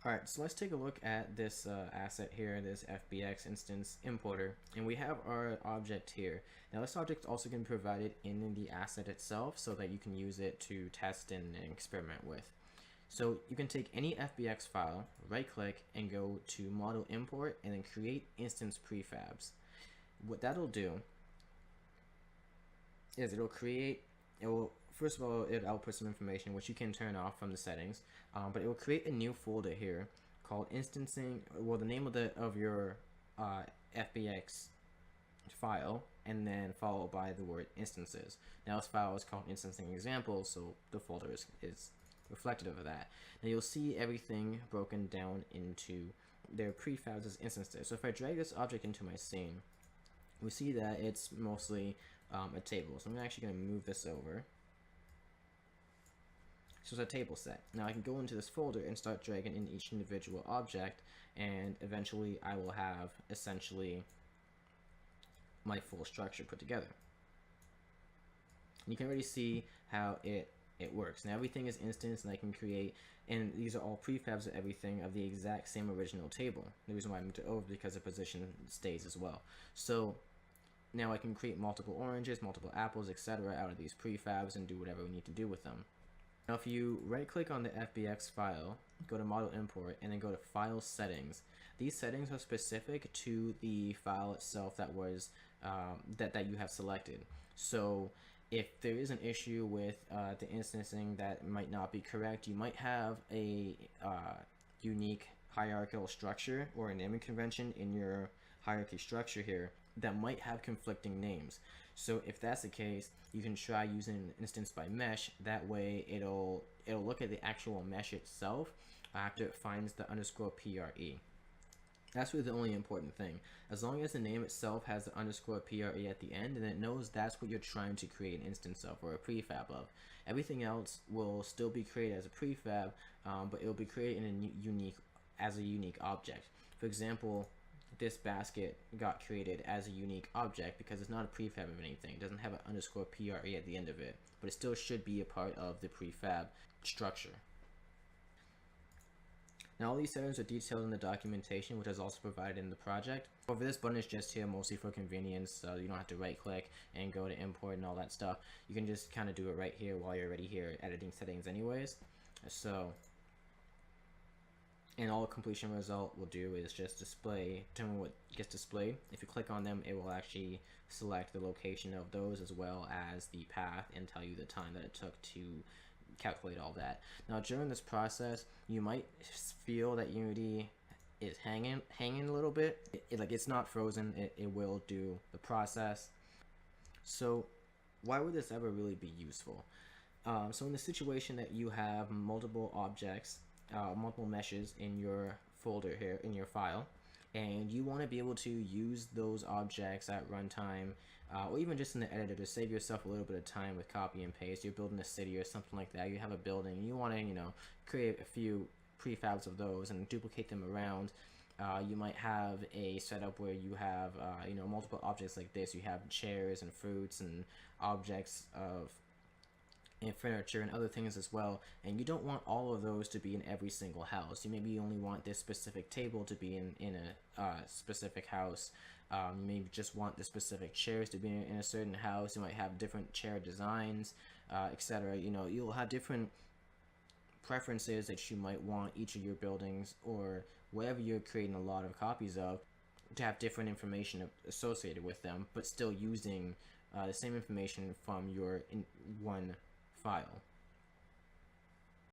Alright, so let's take a look at this asset here, this FBX Instance importer, and we have our object here. Now this object also can be provided in the asset itself so that you can use it to test and experiment with. So you can take any FBX file, right click, and go to Model Import, and then create Instance Prefabs. What that'll do is first of all, it'll output some information which you can turn off from the settings, but it will create a new folder here called instancing, well, the name of your FBX file, and then followed by the word instances. Now this file is called instancing examples, so the folder is reflective of that. Now you'll see everything broken down into their prefabs as instances. So if I drag this object into my scene, we see that it's mostly a table. So I'm actually going to move this over. So it's a table set. Now I can go into this folder and start dragging in each individual object, and eventually I will have essentially my full structure put together. You can already see how it works. Now everything is instance, and I can create, and these are all prefabs of everything of the exact same original table. The reason why I moved it over because the position stays as well. So now I can create multiple oranges, multiple apples, etc. out of these prefabs and do whatever we need to do with them. Now if you right click on the FBX file, go to Model Import, and then go to File Settings, these settings are specific to the file itself that was that you have selected. So if there is an issue with the instancing that might not be correct, you might have a unique hierarchical structure or a naming convention in your hierarchy structure here that might have conflicting names. So if that's the case, you can try using an instance by mesh. That way it'll look at the actual mesh itself after it finds the _PRE. That's really the only important thing. As long as the name itself has the _PRE at the end, and it knows that's what you're trying to create an instance of or a prefab of. Everything else will still be created as a prefab, but it'll be created in a unique object. For example, this basket got created as a unique object because it's not a prefab of anything. It doesn't have an _PRE at the end of it, but it still should be a part of the prefab structure. Now all these settings are detailed in the documentation, which is also provided in the project. However, this button is just here mostly for convenience, so you don't have to right click and go to import and all that stuff. You can just kind of do it right here while you're already here editing settings anyways. So, and all the completion result will do is just determine what gets displayed. If you click on them, it will actually select the location of those as well as the path and tell you the time that it took to calculate all that. Now during this process, you might feel that Unity is hanging a little bit. It's not frozen. It will do the process. So why would this ever really be useful? So in the situation that you have multiple objects, multiple meshes in your folder here in your file, and you want to be able to use those objects at runtime, or even just in the editor to save yourself a little bit of time with copy and paste. You're building a city or something like that. You have a building, and you want to, create a few prefabs of those and duplicate them around. You might have a setup where you have, multiple objects like this. You have chairs and fruits and objects of and furniture and other things as well, and you don't want all of those to be in every single house. You maybe only want this specific table to be in a specific house. You maybe just want the specific chairs to be in a certain house. You might have different chair designs, etc. You'll have different preferences that you might want each of your buildings or whatever you're creating a lot of copies of to have different information associated with them, but still using the same information from your one file.